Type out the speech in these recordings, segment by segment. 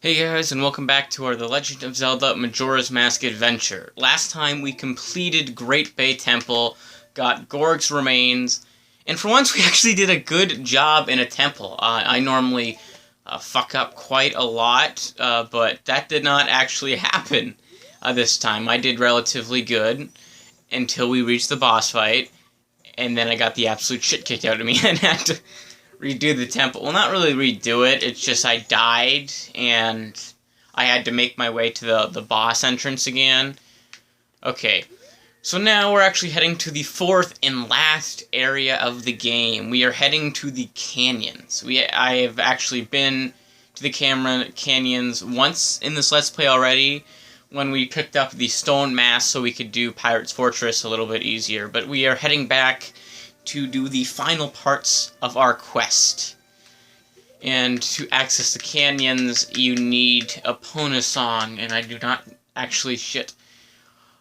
Hey guys, and welcome back to our The Legend of Zelda Majora's Mask adventure. Last time we completed Great Bay Temple, got Gorg's remains, and for once we actually did a good job in a temple. I normally fuck up quite a lot, but that did not actually happen this time. I did relatively good until we reached the boss fight, and then I got the absolute shit kicked out of me and had to redo the temple. Well, not really redo it, it's just I died, and I had to make my way to the boss entrance again. Okay, so now we're actually heading to the fourth and last area of the game. We are heading to the canyons. I have actually been to the canyons once in this Let's Play already, when we picked up the stone mask so we could do Pirate's Fortress a little bit easier. But we are heading back to do the final parts of our quest. And to access the canyons, you need a song, and I do not actually shit.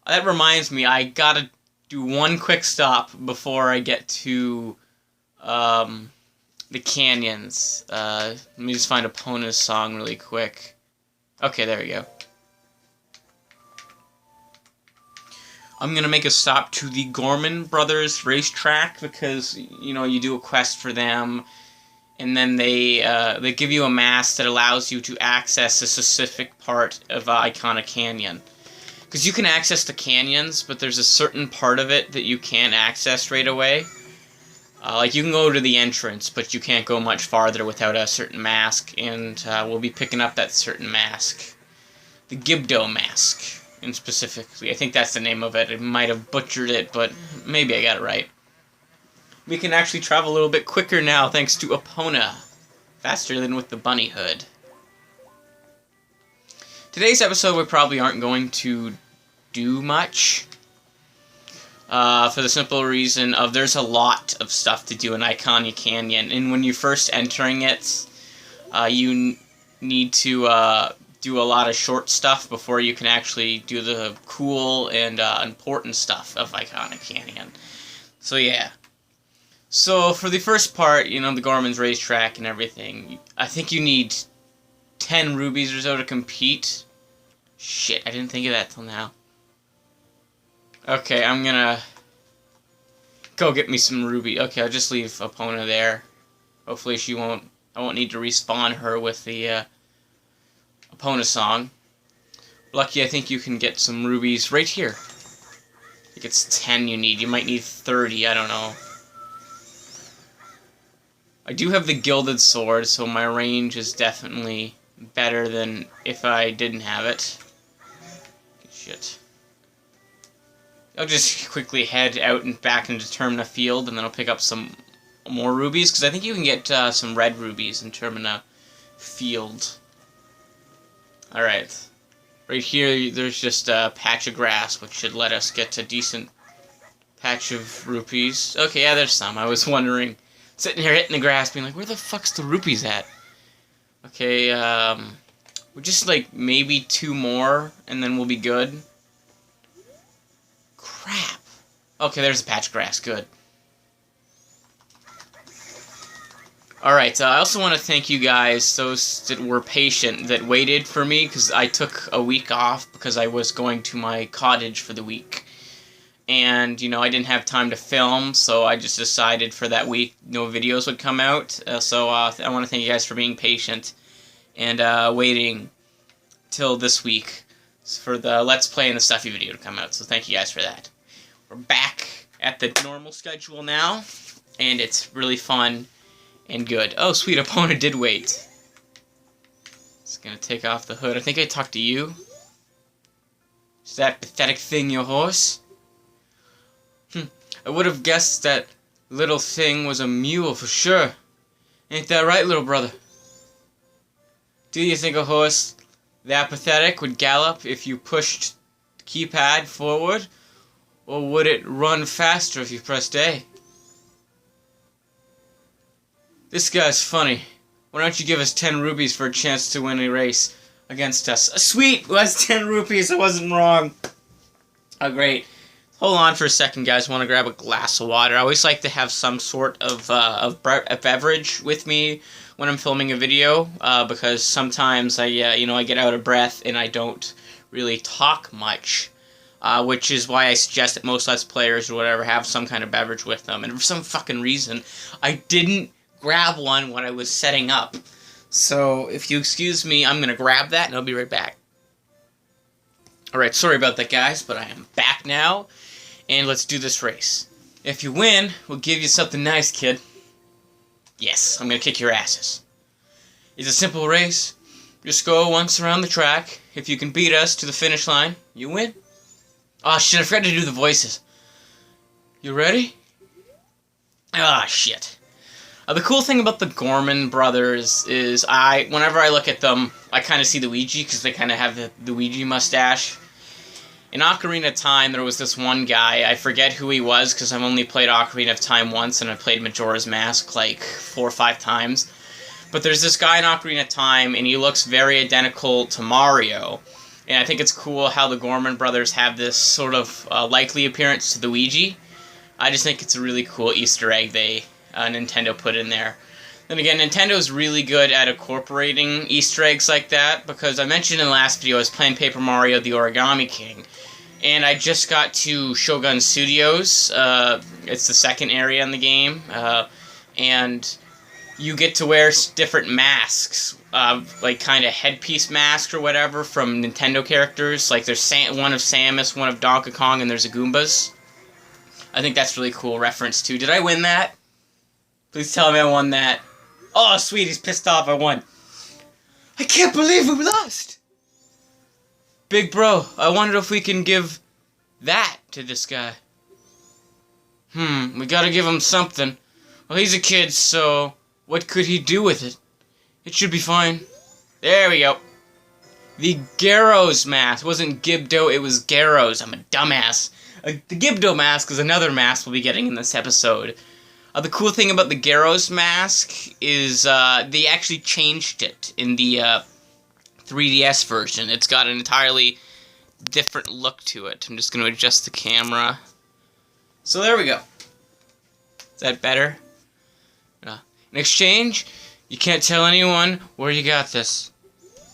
That reminds me, I gotta do one quick stop before I get to the canyons. Let me just find a song really quick. Okay, there we go. I'm gonna make a stop to the Gorman Brothers racetrack because, you know, you do a quest for them, and then they give you a mask that allows you to access a specific part of Ikana Canyon. Because you can access the canyons, but there's a certain part of it that you can't access right away. Like, you can go to the entrance, but you can't go much farther without a certain mask, and we'll be picking up that certain mask. The Gibdo mask. And specifically, I think that's the name of it. I might have butchered it, but maybe I got it right. We can actually travel a little bit quicker now thanks to Epona. Faster than with the bunny hood. Today's episode we probably aren't going to do much. For the simple reason of there's a lot of stuff to do in Ikana Canyon. And when you're first entering it, you need to do a lot of short stuff before you can actually do the cool and important stuff of Ikana Canyon. So yeah. So for the first part, you know, the Gorman's racetrack and everything, I think you need 10 rubies or so to compete. Shit, I didn't think of that till now. Okay, I'm gonna go get me some ruby. Okay, I'll just leave Epona there. Hopefully I won't need to respawn her with the Epona song. Lucky, I think you can get some rubies right here. I think it's 10 you need. You might need 30, I don't know. I do have the gilded sword, so my range is definitely better than if I didn't have it. Shit. I'll just quickly head out and back into Termina Field, and then I'll pick up some more rubies, because I think you can get some red rubies in Termina Field. Alright. Right here, there's just a patch of grass, which should let us get a decent patch of rupees. Okay, yeah, there's some. I was wondering. Sitting here hitting the grass, being like, where the fuck's the rupees at? Okay, we're just like maybe 2 more, and then we'll be good. Crap. Okay, there's a patch of grass. Good. Alright, I also want to thank you guys, those that were patient, that waited for me, because I took a week off because I was going to my cottage for the week. And, you know, I didn't have time to film, so I just decided for that week no videos would come out. So I want to thank you guys for being patient and waiting till this week for the Let's Play and the Stuffy video to come out. So thank you guys for that. We're back at the normal schedule now, and it's really fun and good. Oh, sweet, Epona did wait. Just gonna take off the hood. I think I talked to you. Is that pathetic thing your horse? I would have guessed that little thing was a mule for sure. Ain't that right, little brother? Do you think a horse that pathetic would gallop if you pushed the keypad forward? Or would it run faster if you pressed A? This guy's funny. Why don't you give us 10 rupees for a chance to win a race against us? Sweet! Well, that's 10 rupees. I wasn't wrong. Oh, great. Hold on for a second, guys. I want to grab a glass of water. I always like to have some sort of beverage with me when I'm filming a video, because sometimes I get out of breath and I don't really talk much. Which is why I suggest that most Let's Players or whatever have some kind of beverage with them. And for some fucking reason, I didn't grab one when I was setting up. So, if you excuse me, I'm gonna grab that and I'll be right back. Alright, sorry about that, guys, but I am back now. And let's do this race. If you win, we'll give you something nice, kid. Yes, I'm gonna kick your asses. It's a simple race. Just go once around the track. If you can beat us to the finish line, you win. Oh shit, I forgot to do the voices. You ready? Ah, shit. The cool thing about the Gorman brothers is whenever I look at them, I kind of see Luigi, because they kind of have the Luigi mustache. In Ocarina of Time, there was this one guy, I forget who he was, because I've only played Ocarina of Time once, and I've played Majora's Mask like 4 or 5 times. But there's this guy in Ocarina of Time, and he looks very identical to Mario. And I think it's cool how the Gorman brothers have this sort of likely appearance to Luigi. I just think it's a really cool Easter egg Nintendo put in there. Then again, Nintendo's really good at incorporating Easter eggs like that, because I mentioned in the last video I was playing Paper Mario the Origami King, and I just got to Shogun Studios. It's the second area in the game, and you get to wear different masks, like kind of headpiece masks or whatever from Nintendo characters. Like there's one of Samus, one of Donkey Kong, and there's a Goombas. I think that's really cool reference too. Did I win that? Please tell me I won that. Oh, sweet, he's pissed off I won. I can't believe we lost! Big bro, I wonder if we can give that to this guy. We gotta give him something. Well, he's a kid, so what could he do with it? It should be fine. There we go. The Gyro's mask. It wasn't Gibdo, it was Gyro's. I'm a dumbass. The Gibdo mask is another mask we'll be getting in this episode. The cool thing about the Gyro's mask is they actually changed it in the 3DS version. It's got an entirely different look to it. I'm just going to adjust the camera. So there we go. Is that better? In exchange, you can't tell anyone where you got this.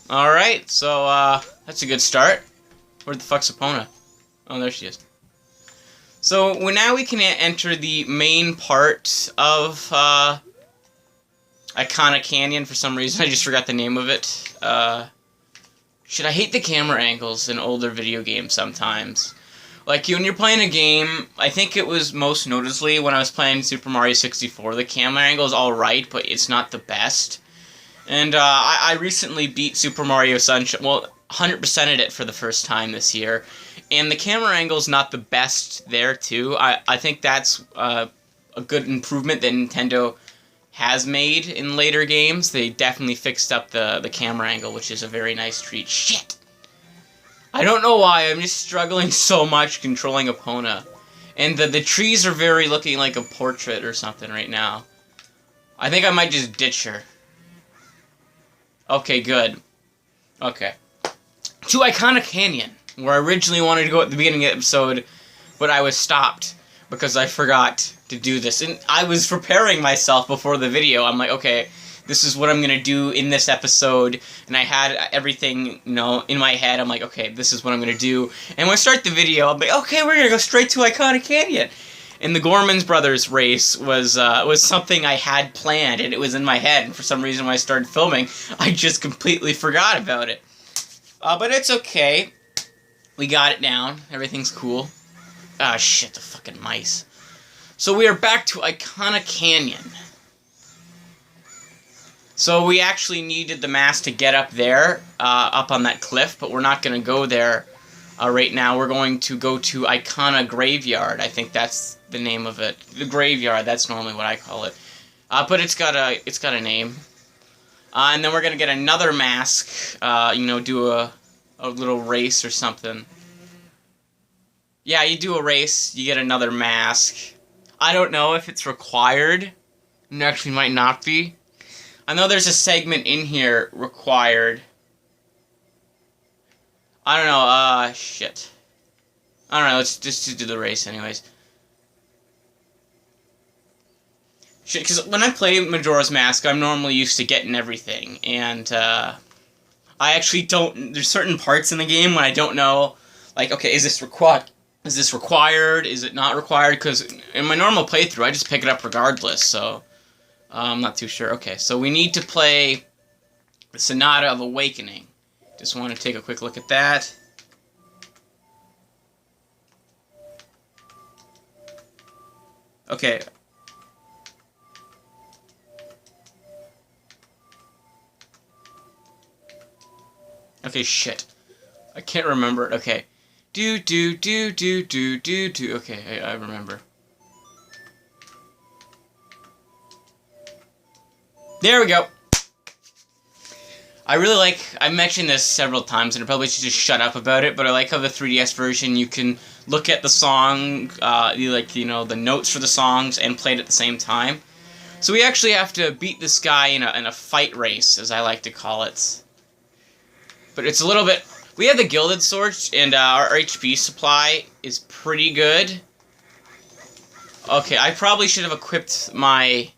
Alright, so that's a good start. Where the fuck's Epona? Oh, there she is. So now we can enter the main part of Ikana Canyon. For some reason, I just forgot the name of it. Shit, I hate the camera angles in older video games sometimes. Like, when you're playing a game, I think it was most noticeably when I was playing Super Mario 64, the camera angle is alright, but it's not the best. And I recently beat Super Mario Sunshine, well, 100%ed it for the first time this year. And the camera angle's not the best there, too. I think that's a good improvement that Nintendo has made in later games. They definitely fixed up the camera angle, which is a very nice treat. Shit! I don't know why, I'm just struggling so much controlling Epona. And the trees are very looking like a portrait or something right now. I think I might just ditch her. Okay, good. Okay. To Ikana Canyon, where I originally wanted to go at the beginning of the episode, but I was stopped because I forgot to do this. And I was preparing myself before the video. I'm like, okay, this is what I'm going to do in this episode. And I had everything, in my head. I'm like, okay, this is what I'm going to do. And when I start the video, I'm like, okay, we're going to go straight to Ikana Canyon. And the Gorman Brothers race was something I had planned, and it was in my head. And for some reason, when I started filming, I just completely forgot about it. But it's okay. We got it down. Everything's cool. Ah, shit, the fucking mice. So we are back to Ikana Canyon. So we actually needed the mask to get up there, up on that cliff, but we're not going to go there right now. We're going to go to Ikana Graveyard. I think that's the name of it. The graveyard, that's normally what I call it. But it's got a name. And then we're going to get another mask, do a little race or something. Yeah, you do a race, you get another mask. I don't know if it's required. It actually might not be. I know there's a segment in here required. I don't know, shit. I don't know, let's just do the race anyways. Because when I play Majora's Mask, I'm normally used to getting everything, and I actually don't. There's certain parts in the game when I don't know, like, okay, is this required? Is this required? Is it not required? Because in my normal playthrough, I just pick it up regardless. So I'm not too sure. Okay, so we need to play the Sonata of Awakening. Just want to take a quick look at that. Okay. Okay, shit. I can't remember it. Okay. Do. Okay, I remember. There we go. I really like, I mentioned this several times, and I probably should just shut up about it, but I like how the 3DS version, you can look at the song, the notes for the songs, and play it at the same time. So we actually have to beat this guy in a fight race, as I like to call it. But it's a little bit, we have the Gilded Sword, and our HP supply is pretty good. Okay, I probably should have equipped my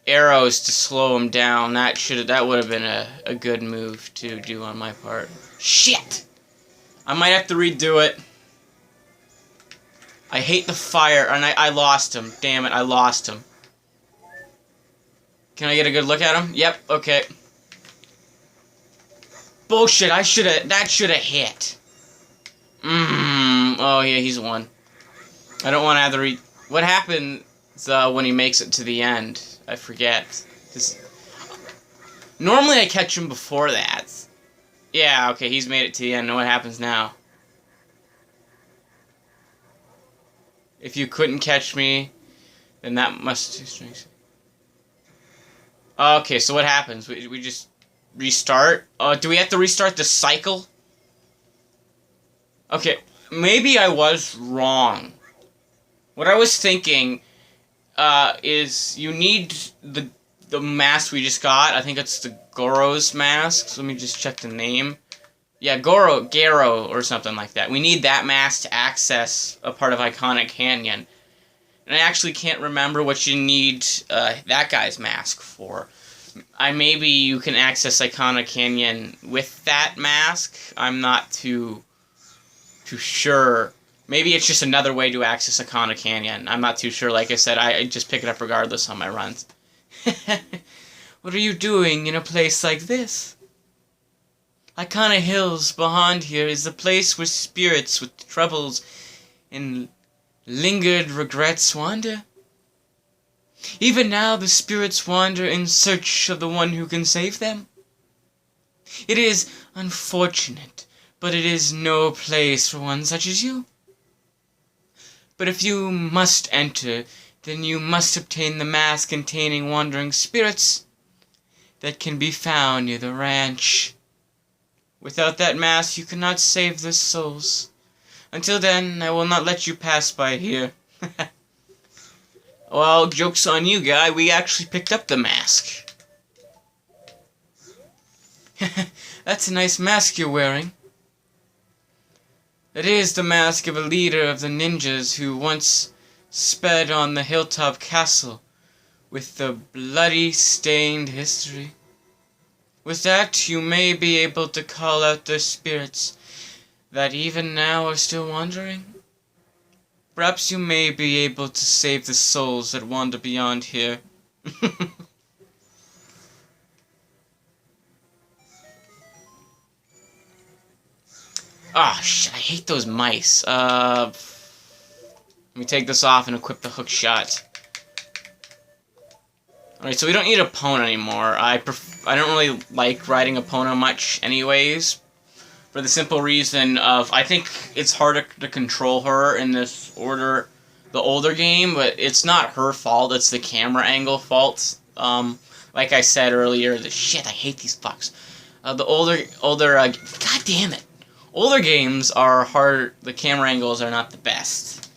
arrows to slow him down. That would have been a good move to do on my part. Shit! I might have to redo it. I hate the fire, and I lost him. Damn it, I lost him. Can I get a good look at him? Yep, okay. Bullshit, that should have hit. Oh yeah, he's won. I don't want to have to what happens when he makes it to the end? I forget. Normally I catch him before that. Yeah, okay, he's made it to the end. What happens now? If you couldn't catch me, then that must... Okay, so what happens? We just restart? Do we have to restart the cycle? Okay, maybe I was wrong. What I was thinking is you need the mask we just got. I think it's the Goro's mask. So let me just check the name. Yeah, Garo, or something like that. We need that mask to access a part of Iconic Canyon. And I actually can't remember what you need that guy's mask for. Maybe you can access Iconic Canyon with that mask. I'm not too sure. Maybe it's just another way to access Ikana Canyon. I'm not too sure. Like I said, I just pick it up regardless on my runs. What are you doing in a place like this? Ikana Hills beyond here is the place where spirits with troubles and lingered regrets wander. Even now the spirits wander in search of the one who can save them. It is unfortunate, but it is no place for one such as you. But if you must enter, then you must obtain the mask containing wandering spirits that can be found near the ranch. Without that mask, you cannot save the souls. Until then, I will not let you pass by here. Well, joke's on you, guy. We actually picked up the mask. That's a nice mask you're wearing. It is the mask of a leader of the ninjas who once sped on the hilltop castle with the bloody stained history. With that, you may be able to call out their spirits that even now are still wandering. Perhaps you may be able to save the souls that wander beyond here. Ah, shit, I hate those mice. Let me take this off and equip the hook shot. Alright, so we don't need Epona anymore. I don't really like riding Epona much anyways. For the simple reason of, I think it's harder to control her in this the older game, but it's not her fault, it's the camera angle fault. Like I said earlier, I hate these fucks. The god damn it. Older games are hard, the camera angles are not the best.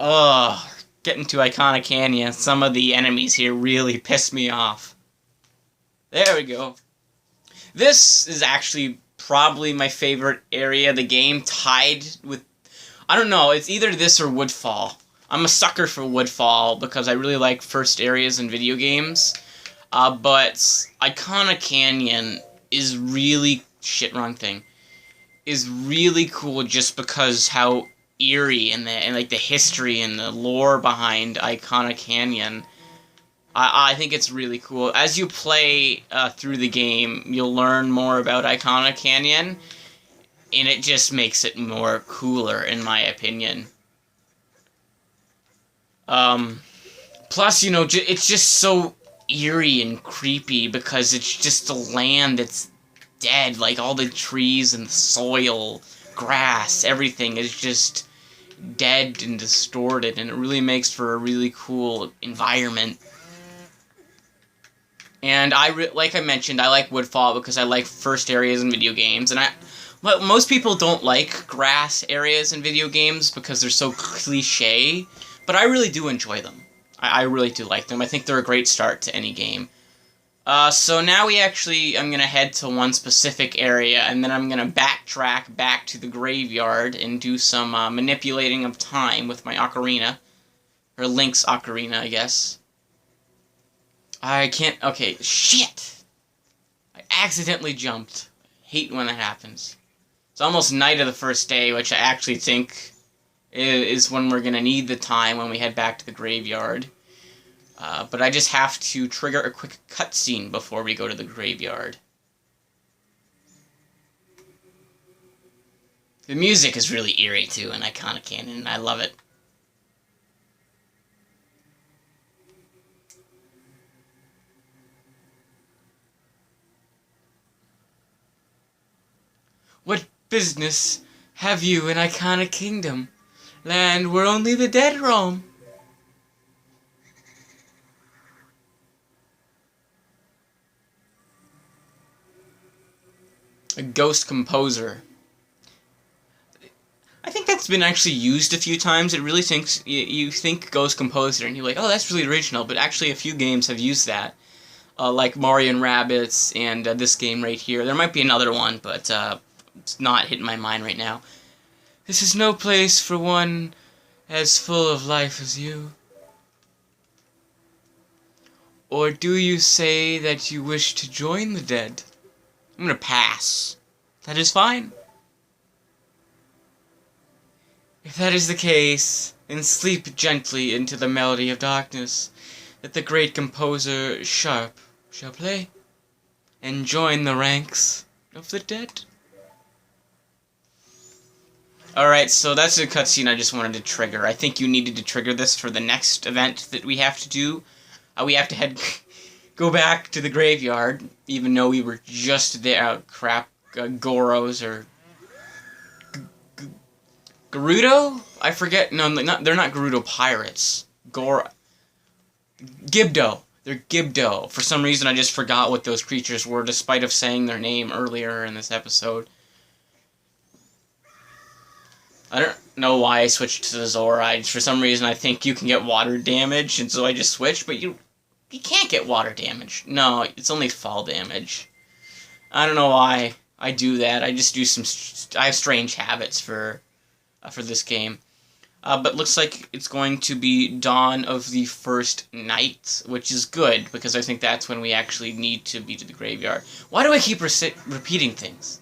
Ugh, getting to Iconic Canyon, some of the enemies here really piss me off. There we go. This is actually probably my favorite area of the game, tied with, I don't know, it's either this or Woodfall. I'm a sucker for Woodfall because I really like first areas in video games. But Ikana Canyon is really... Shit, wrong thing. Is really cool just because how eerie and like the history and the lore behind Ikana Canyon. I think it's really cool. As you play through the game, you'll learn more about Ikana Canyon, and it just makes it more cooler, in my opinion. Plus, you know, it's just so eerie and creepy because it's just a land that's dead. Like, all the trees and the soil, grass, everything is just dead and distorted, and it really makes for a really cool environment. And like I mentioned, I like Woodfall because I like first areas in video games, and most people don't like grass areas in video games because they're so cliche, but I really do enjoy them. I really do like them. I think they're a great start to any game. So now I'm going to head to one specific area, and then I'm going to backtrack back to the graveyard and do some manipulating of time with my ocarina. Or Link's ocarina, I guess. I can't... Okay, shit! I accidentally jumped. I hate when that happens. It's almost night of the first day, which I actually think is when we're going to need the time when we head back to the graveyard. But I just have to trigger a quick cutscene before we go to the graveyard. The music is really eerie, too, in Ikana Canyon, and I love it. What business have you in Ikana Kingdom, land where only the dead roam? A ghost composer. I think that's been actually used a few times. It really thinks you think ghost composer and you're like, oh, that's really original. But actually, a few games have used that, like Mario and Rabbids and this game right here. There might be another one, but it's not hitting my mind right now. This is no place for one as full of life as you. Or do you say that you wish to join the dead? I'm gonna pass. That is fine. If that is the case, then sleep gently into the melody of darkness that the great composer Sharp shall play, and join the ranks of the dead. Alright, so that's a cutscene I just wanted to trigger. I think you needed to trigger this for the next event that we have to do. We have to go back to the graveyard, even though we were just there. Goros or Gerudo? I forget. No, they're not Gerudo pirates. Gibdo. They're Gibdo. For some reason, I just forgot what those creatures were, despite of saying their name earlier in this episode. I don't know why I switched to Zora. For some reason, I think you can get water damage, and so I just switched, but you can't get water damage. No, it's only fall damage. I don't know why I do that. I just do I have strange habits for this game. But looks like it's going to be dawn of the first night, which is good, because I think that's when we actually need to be to the graveyard. Why do I keep repeating things?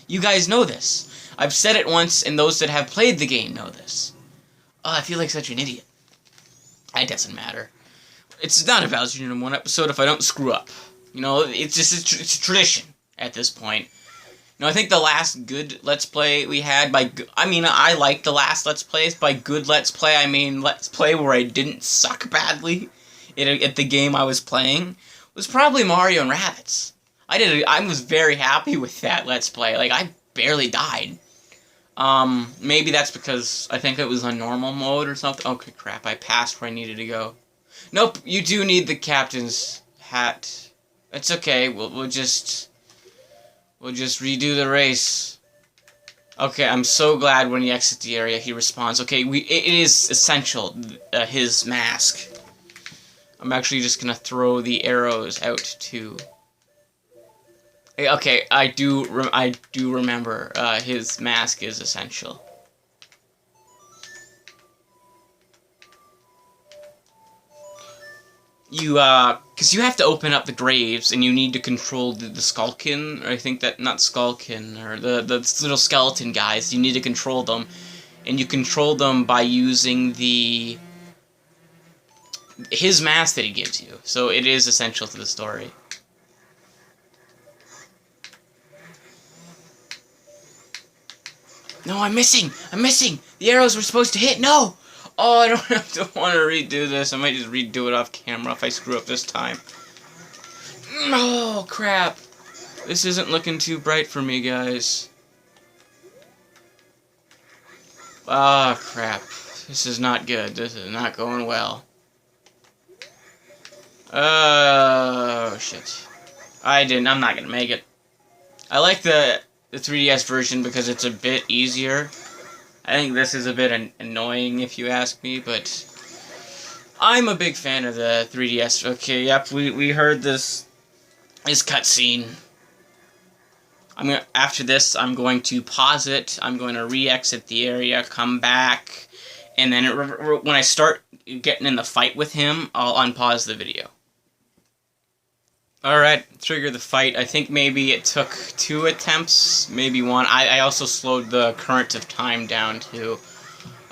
You guys know this. I've said it once, and those that have played the game know this. Oh, I feel like such an idiot. It doesn't matter. It's not a Bowser Jr. 1 episode if I don't screw up. You know, it's just it's a tradition at this point. I think the last good Let's Play we had I like the last Let's Plays. By good Let's Play, I mean Let's Play where I didn't suck badly at the game I was playing, was probably Mario and Rabbids. I was very happy with that Let's Play. Like, I barely died. Maybe that's because I think it was on normal mode or something. Okay, crap, I passed where I needed to go. Nope, you do need the captain's hat. It's okay, we'll just redo the race. Okay, I'm so glad when he exits the area he responds. Okay, it is essential, his mask. I'm actually just gonna throw the arrows out too. Okay, I do remember his mask is essential. you, because you have to open up the graves, and you need to control the Skullkin, or I think that, not Skullkin, or the little skeleton guys, you need to control them, and you control them by using his mask that he gives you, so it is essential to the story. No, I'm missing! I'm missing! The arrows were supposed to hit! No! Oh, I don't want to redo this. I might just redo it off camera if I screw up this time. Oh, crap. This isn't looking too bright for me, guys. Ah, crap. This is not good. This is not going well. Oh, shit. I'm not gonna make it. I like the 3DS version because it's a bit easier. I think this is a bit annoying if you ask me, but I'm a big fan of the 3DS. Okay, yep, we heard this cutscene. After this, I'm going to pause it. I'm going to re-exit the area, come back, and then when I start getting in the fight with him, I'll unpause the video. Alright, trigger the fight. I think maybe it took 2 attempts, maybe 1. I also slowed the current of time down too.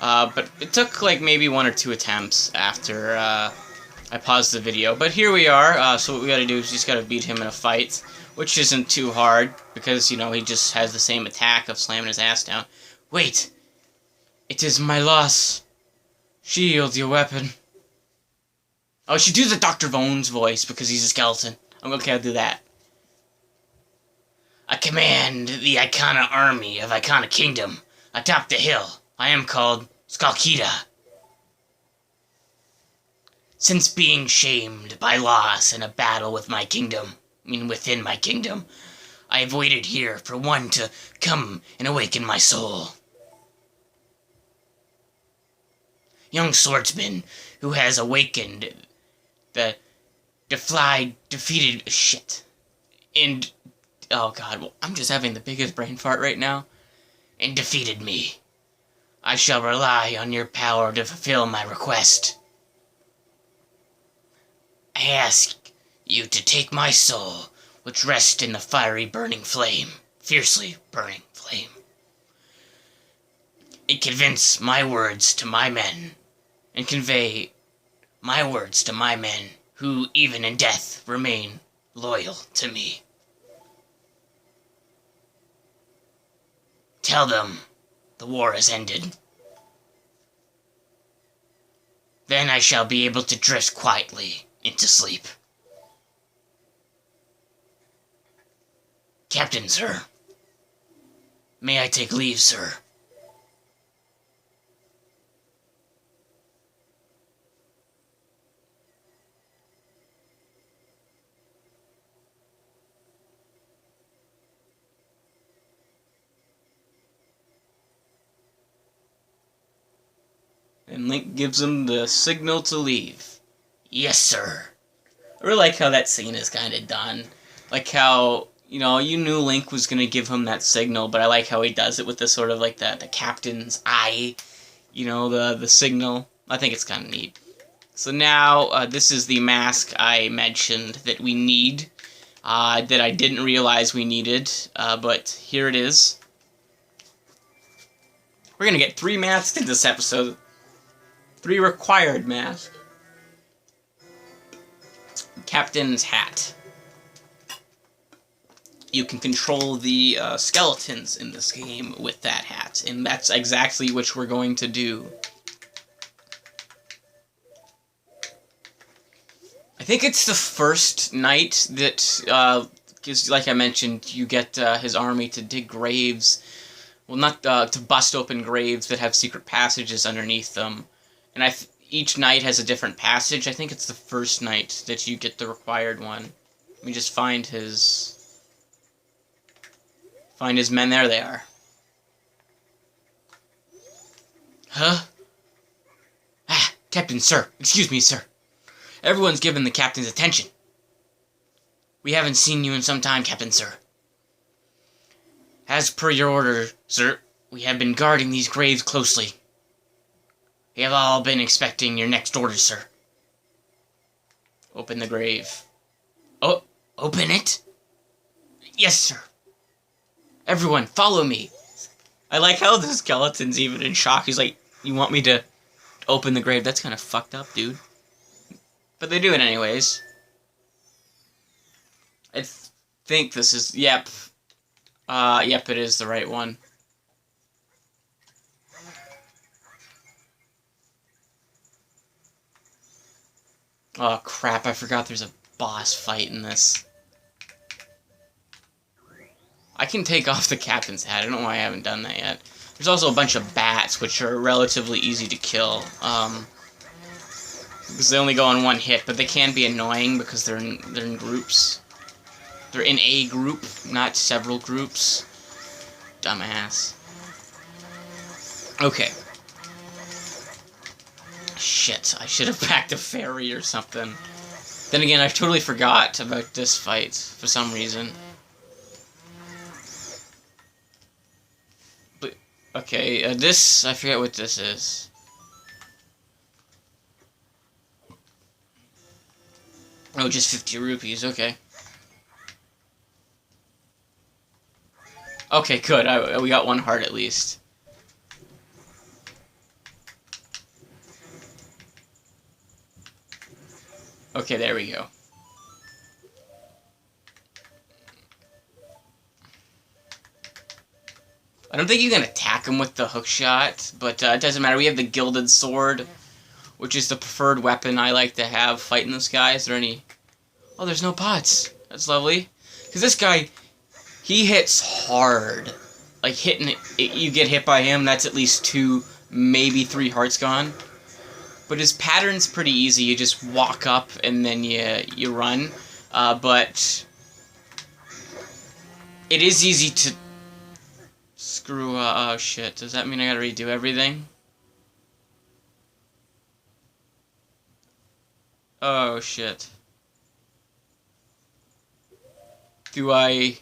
But it took like maybe 1 or 2 attempts after I paused the video. But here we are, so what we gotta do is just gotta beat him in a fight, which isn't too hard, because, you know, he just has the same attack of slamming his ass down. Wait! It is my loss. Shield your weapon. Oh, I should do the Dr. Bones voice, because he's a skeleton. Okay, I'll do that. I command the Ikana army of Ikana Kingdom atop the hill. I am called Skalkida. Since being shamed by loss in a battle with my kingdom, within my kingdom, I have waited here for one to come and awaken my soul. Young swordsman who has awakened the defeated shit. And, oh god, well, I'm just having the biggest brain fart right now. And defeated me. I shall rely on your power to fulfill my request. I ask you to take my soul, which rests in the fiery burning flame, fiercely burning flame, and convince my words to my men, and convey my words to my men, who, even in death, remain loyal to me. Tell them the war has ended. Then I shall be able to drift quietly into sleep. Captain, sir. May I take leave, sir? And Link gives him the signal to leave. Yes, sir. I really like how that scene is kind of done. Like how, you know, you knew Link was going to give him that signal, but I like how he does it with the sort of like the captain's eye, you know, the signal. I think it's kind of neat. So now, this is the mask I mentioned that we need, that I didn't realize we needed, but here it is. We're going to get 3 masks in this episode. 3 required masks. Captain's hat. You can control the skeletons in this game with that hat, and that's exactly what we're going to do. I think it's the first night that, because like I mentioned, you get his army to dig graves. Well, not to bust open graves that have secret passages underneath them. And each night has a different passage. I think it's the first night that you get the required one. Let me just find his men. There they are. Huh? Ah, Captain, sir. Excuse me, sir. Everyone's given the captain's attention. We haven't seen you in some time, Captain, sir. As per your order, sir, we have been guarding these graves closely. We have all been expecting your next order, sir. Open the grave. Oh, open it? Yes, sir. Everyone, follow me. I like how the skeleton's even in shock. He's like, you want me to open the grave? That's kind of fucked up, dude. But they do it anyways. I think this is... Yep. Yep, it is the right one. Oh, crap. I forgot there's a boss fight in this. I can take off the captain's hat. I don't know why I haven't done that yet. There's also a bunch of bats, which are relatively easy to kill. Because they only go on one hit, but they can be annoying because they're in groups. They're in a group, not several groups. Dumbass. Okay. Shit, I should have packed a ferry or something. Then again, I totally forgot about this fight for some reason. But, okay, this, I forget what this is. Oh, just 50 rupees, okay. Okay, good, we got one heart at least. Okay, there we go. I don't think you can attack him with the hook shot, but it doesn't matter. We have the gilded sword, which is the preferred weapon I like to have fighting this guy. Is there any... Oh, there's no pots. That's lovely. Because this guy, he hits hard. Like, you get hit by him, that's at least 2, maybe 3 hearts gone. But his pattern's pretty easy. You just walk up and then you run. But it is easy to screw up. Oh shit, does that mean I gotta redo everything? Oh shit. Do I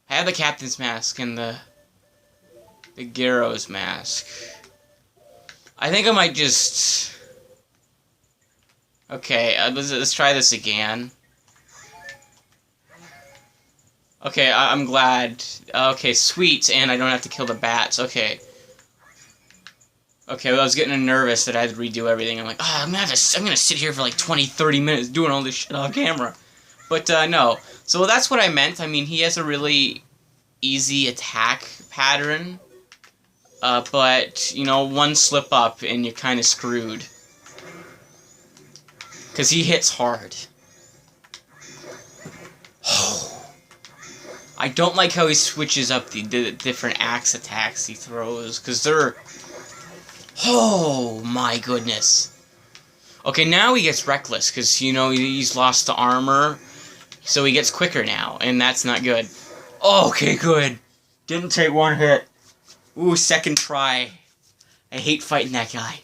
have the captain's mask and the Gyro's mask? I think I might just... Okay, let's try this again. Okay, I'm glad. Okay, sweet, and I don't have to kill the bats. Okay. Okay, well, I was getting nervous that I had to redo everything. I'm like, oh, I'm gonna sit here for like 20-30 minutes doing all this shit on camera. But, no. So that's what I meant. I mean, he has a really easy attack pattern. But, you know, one slip up and you're kind of screwed. Because he hits hard. I don't like how he switches up the different axe attacks he throws, because they're... Oh, my goodness. Okay, now he gets reckless, because, you know, he's lost the armor, so he gets quicker now, and that's not good. Okay, good. Didn't take one hit. Ooh, second try. I hate fighting that guy.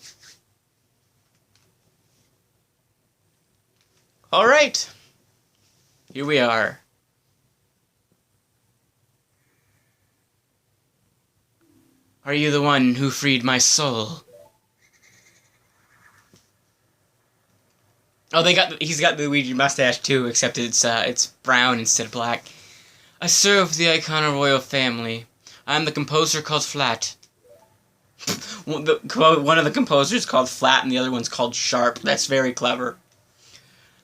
Alright. Here we are. Are you the one who freed my soul? Oh, he's got the Luigi mustache too, except it's brown instead of black. I serve the Ikana royal family. I'm the composer called Flat. One of the composers called Flat and the other one's called Sharp. That's very clever.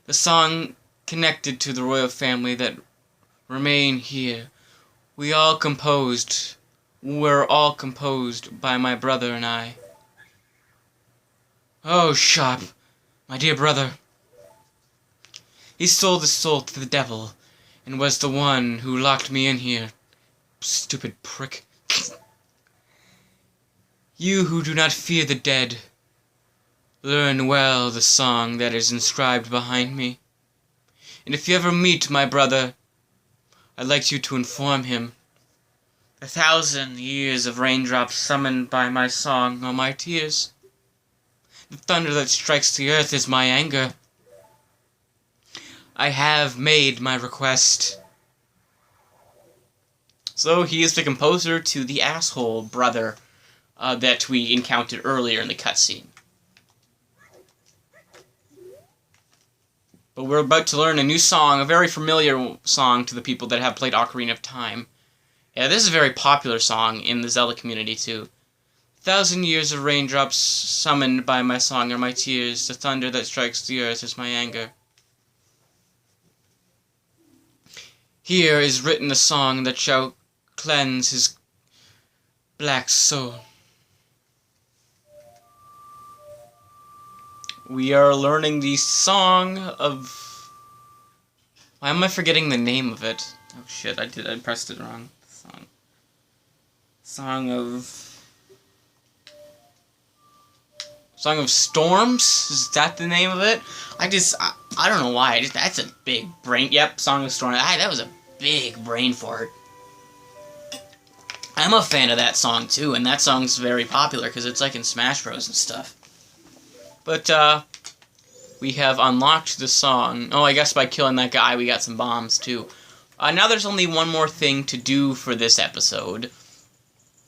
The song connected to the royal family that remain here. We're all composed by my brother and I. Oh, Sharp, my dear brother. He sold his soul to the devil and was the one who locked me in here. Stupid prick. You who do not fear the dead, learn well the song that is inscribed behind me. And if you ever meet my brother, I'd like you to inform him. 1,000 years of raindrops summoned by my song are my tears. The thunder that strikes the earth is my anger. I have made my request. So he is the composer to the asshole brother that we encountered earlier in the cutscene. But we're about to learn a new song, a very familiar song to the people that have played Ocarina of Time. Yeah, this is a very popular song in the Zelda community, too. 1,000 years of raindrops summoned by my song are my tears. The thunder that strikes the earth is my anger. Here is written a song that shall cleanse his black soul. We are learning the song of... Why am I forgetting the name of it? Oh shit, I pressed it wrong. Song of Storms? Is that the name of it? I don't know why. That's a big brain... Yep, Song of Storms. That was a big brain fart. I'm a fan of that song, too, and that song's very popular, because it's like in Smash Bros. And stuff. But, we have unlocked the song. Oh, I guess by killing that guy, we got some bombs, too. Now there's only one more thing to do for this episode.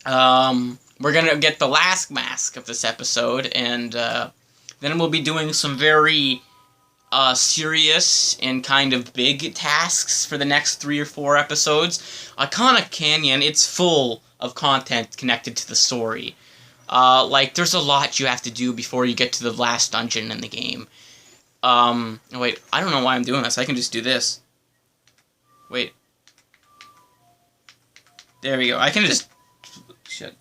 We're gonna get the last mask of this episode, and, then we'll be doing some very, serious and kind of big tasks for the next 3 or 4 episodes. Ikana Canyon, it's full of content connected to the story. Like, there's a lot you have to do before you get to the last dungeon in the game. Oh wait, I don't know why I'm doing this. I can just do this. Wait. There we go. I can just... Shit.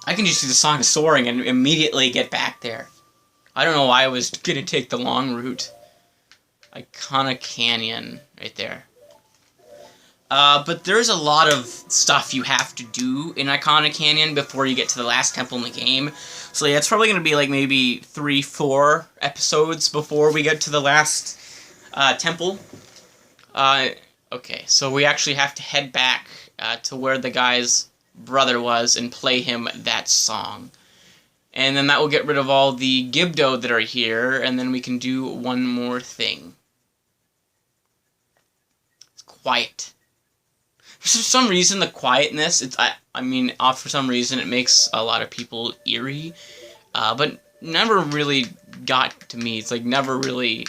I can just do the Song of Soaring and immediately get back there. I don't know why I was gonna take the long route. Ikana Canyon, right there. But there's a lot of stuff you have to do in Ikana Canyon before you get to the last temple in the game. So yeah, it's probably going to be like maybe 3-4 episodes before we get to the last temple. Okay, so we actually have to head back to where the guy's brother was and play him that song. And then that will get rid of all the Gibdo that are here, and then we can do one more thing. It's quiet. For some reason, the quietness, for some reason, it makes a lot of people eerie, but never really got to me. It's, like, never really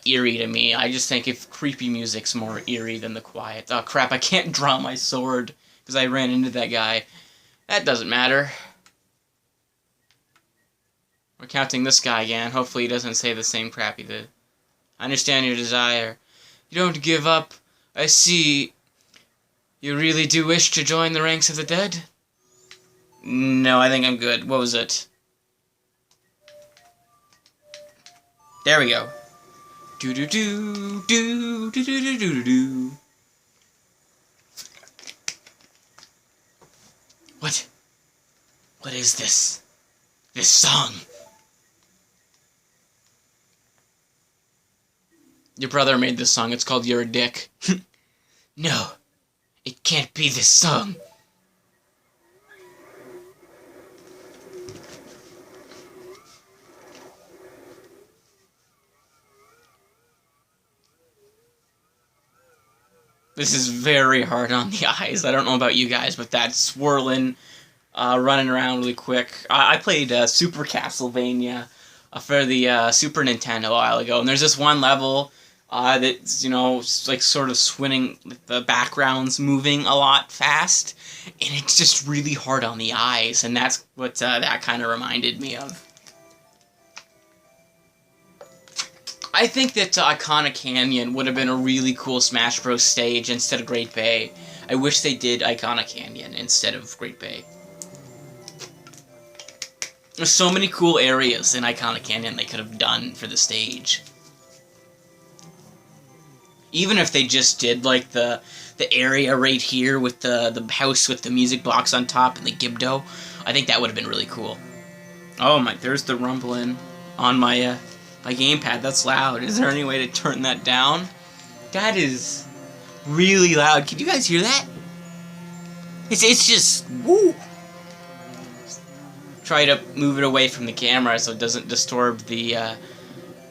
eerie to me. I just think if creepy music's more eerie than the quiet. Oh, crap, I can't draw my sword because I ran into that guy. That doesn't matter. We're counting this guy again. Hopefully he doesn't say the same crap he did. I understand your desire. You don't give up. I see. You really do wish to join the ranks of the dead? No, I think I'm good. What was it? There we go. Do do do do do do do do do. What? What is this? This song? Your brother made this song. It's called You're a Dick. No. It can't be this song. This is very hard on the eyes. I don't know about you guys, but that swirling, running around really quick. I played Super Castlevania for the Super Nintendo a while ago, and there's this one level that's, you know, like sort of swinging, the background's moving a lot fast, and it's just really hard on the eyes, and that's what that kind of reminded me of. I think that Ikana Canyon would have been a really cool Smash Bros. Stage instead of Great Bay. I wish they did Ikana Canyon instead of Great Bay. There's so many cool areas in Ikana Canyon they could have done for the stage. Even if they just did, like, the area right here with the house with the music box on top and the Gibdo, I think that would have been really cool. Oh my, there's the rumbling on my gamepad. That's loud. Is there any way to turn that down? That is really loud. Can you guys hear that? It's just, woo! Try to move it away from the camera so it doesn't disturb the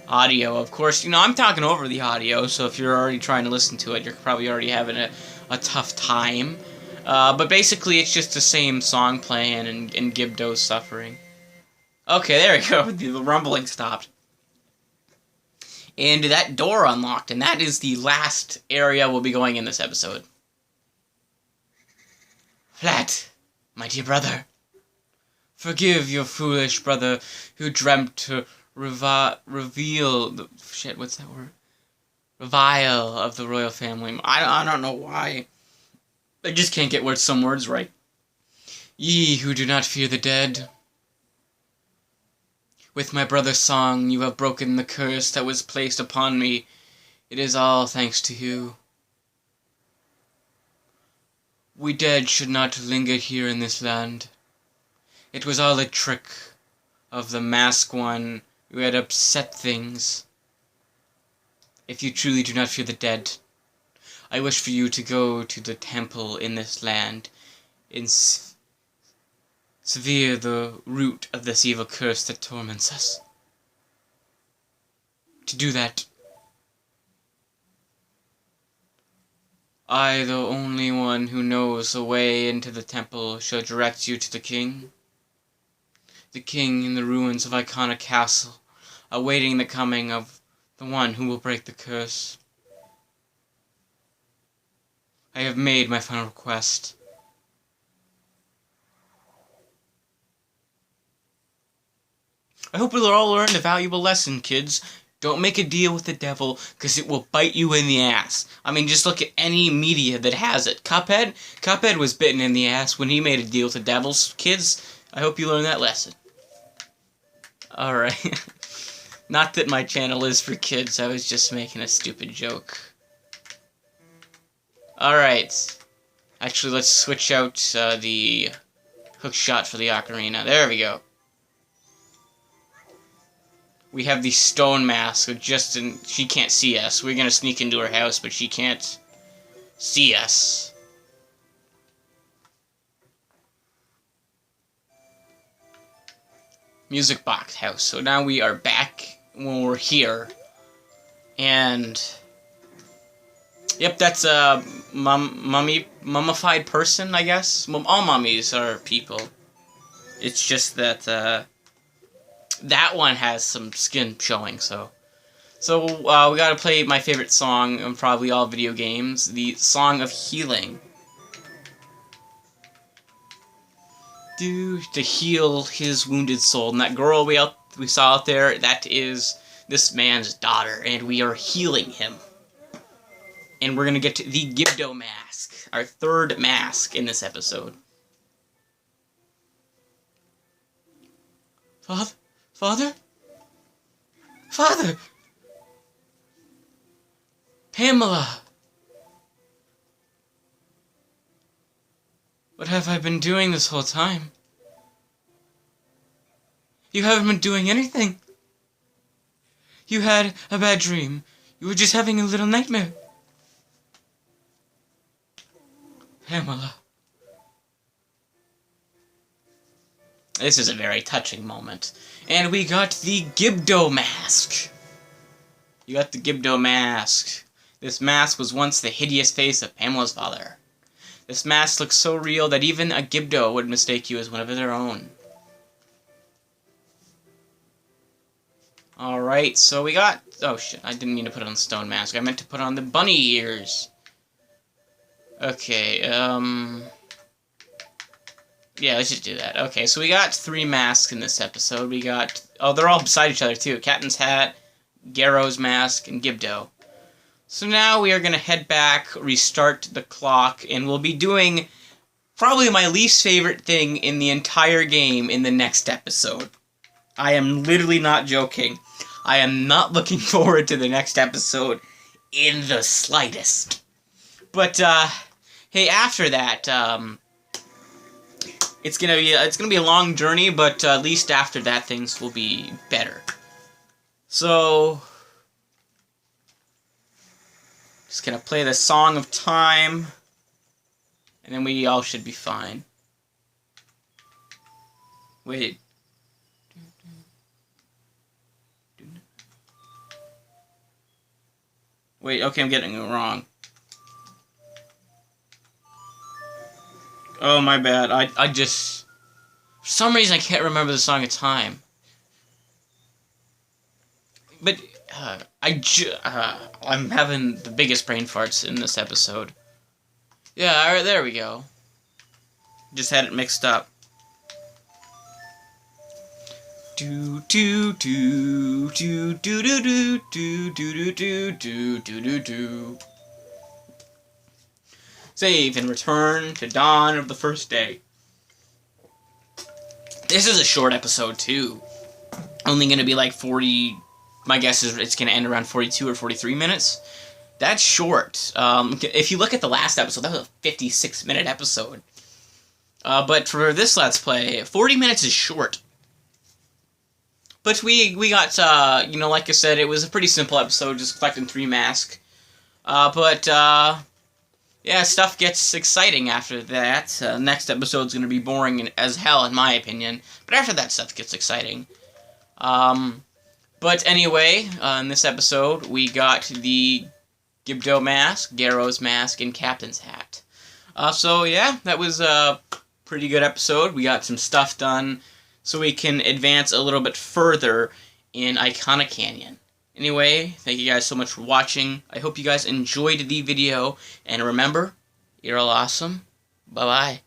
audio. Of course, you know, I'm talking over the audio, so if you're already trying to listen to it, you're probably already having a tough time. But basically, it's just the same song playing and Gibdo's suffering. Okay, there we go. The rumbling stopped. and that door unlocked, and that is the last area we'll be going in this episode. Flat, my dear brother. Forgive your foolish brother who dreamt to reveal the... Shit, what's that word? Revile of the royal family. I don't know why. I just can't get some words right. Ye who do not fear the dead. With my brother's song you have broken the curse that was placed upon me. It is all thanks to you. We dead should not linger here in this land. It was all a trick of the masked one who had upset things. If you truly do not fear the dead, I wish for you to go to the temple in this land and sever the root of this evil curse that torments us. To do that, I, the only one who knows the way into the temple, shall direct you to the king. The king in the ruins of Ikana Castle, awaiting the coming of the one who will break the curse. I have made my final request. I hope you'll all learn a valuable lesson, kids. Don't make a deal with the devil, because it will bite you in the ass. I mean, just look at any media that has it. Cuphead was bitten in the ass when he made a deal with the devil. Kids, I hope you learn that lesson. Alright. Not that my channel is for kids, I was just making a stupid joke. Alright. Actually, let's switch out the hook shot for the ocarina. There we go. We have the stone mask, she can't see us. We're gonna sneak into her house, but she can't see us. Music box house. So now we are back when we're here. And yep, that's a mummified person, I guess. All mummies are people. It's just that that one has some skin showing, so we gotta play my favorite song in probably all video games, the Song of Healing. To heal his wounded soul. And that girl we saw out there, that is this man's daughter, and we are healing him. And we're gonna get to the Gibdo mask, our third mask in this episode. Father? Pamela! What have I been doing this whole time? You haven't been doing anything. You had a bad dream. You were just having a little nightmare. Pamela. This is a very touching moment. And we got the Gibdo mask. You got the Gibdo mask. This mask was once the hideous face of Pamela's father. This mask looks so real that even a Gibdo would mistake you as one of their own. Alright, so we got... Oh shit, I didn't mean to put on the stone mask. I meant to put on the bunny ears. Okay, yeah, let's just do that. Okay, so we got 3 masks in this episode. We got... Oh, they're all beside each other, too. Captain's hat, Garrow's mask, and Gibdo. So now we are going to head back, restart the clock, and we'll be doing probably my least favorite thing in the entire game in the next episode. I am literally not joking. I am not looking forward to the next episode in the slightest. But, hey, after that, it's gonna be a long journey, but at least after that things will be better. So just gonna play the Song of Time, and then we all should be fine. Wait. Wait, okay, I'm getting it wrong. Oh, my bad. I just... For some reason, I can't remember the Song of Time. But, I'm having the biggest brain farts in this episode. Yeah, alright, there we go. Just had it mixed up. Do do do do do do do do do do do do do. Save and return to dawn of the first day. This is a short episode too. Only gonna be like 40. My guess is it's gonna end around 42 or 43 minutes. That's short. If you look at the last episode, that was a 56-minute episode. But for this Let's Play, 40 minutes is short. But we got, like I said, it was a pretty simple episode, just collecting 3 masks. Yeah, stuff gets exciting after that. Next episode's gonna be boring as hell, in my opinion. But after that, stuff gets exciting. But anyway, in this episode, we got the Gibdo mask, Garrow's mask, and Captain's hat. So yeah, that was a pretty good episode. We got some stuff done, so we can advance a little bit further in Ikana Canyon. Anyway, thank you guys so much for watching. I hope you guys enjoyed the video, and remember, you're all awesome. Bye-bye.